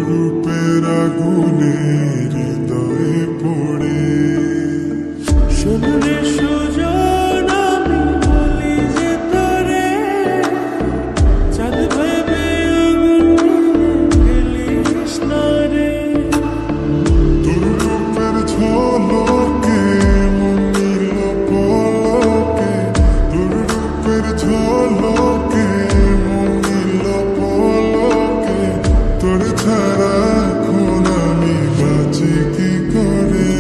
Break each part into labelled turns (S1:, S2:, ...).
S1: রূপের আগুনে হৃদয়ে পড়ে
S2: শুনলে সুজন আমি বলি যে তোরে চাঁদ ভেবে আগুন ফেলিস না রে।
S1: তোর রূপের ঝলকে মন নিল পলকে, তোর রূপের ঝলকে মন নিল পলকে, তোর ছাড়া এখন আমি বাঁচি কি করে।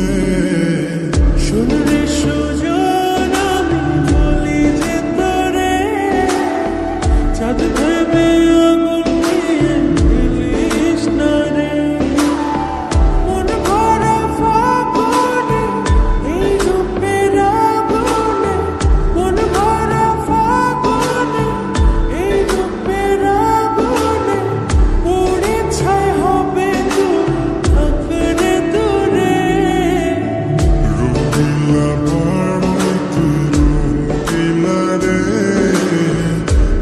S2: শুনলে সুজন আমি বলি যে তোরে চাঁদ ভেবে আগুন ফেলিস না রে। মন ভরা ফাগুনে এই রূপের আগুনে, মন ভরা ফাগুনে এই রূপের আগুনে পুড়ে ছাই হবে তুই থাকরে দূরে।
S1: রঙিলা বাড়ই তুই রঙিলা রে,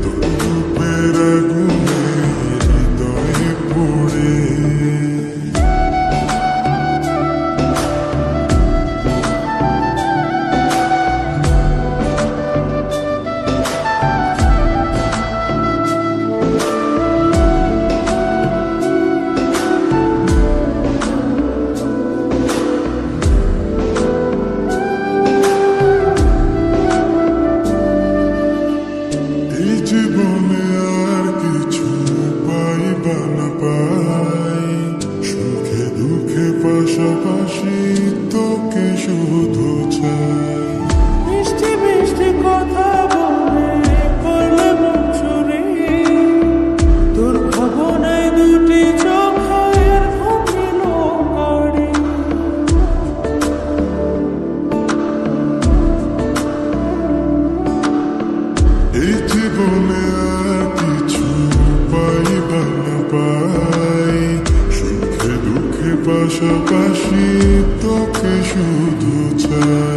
S1: তোর রূপের আগুনে হৃদয়ে পড়ে। এই জীবনে আর কিছু পাইবা না পাই, সুখে দুঃখে পাশাপাশি তোকে শুধু চাই।
S2: মিষ্টি মিষ্টি কথা বলে করলে মন চুরি, তোর ভাবনায় দুটি চোখের ঘুমিল করে।
S1: এই জীবনে আর কিছু পাইবা না পাই, সুখে দুঃখে পাশাপাশি তোকে শুধু চাই।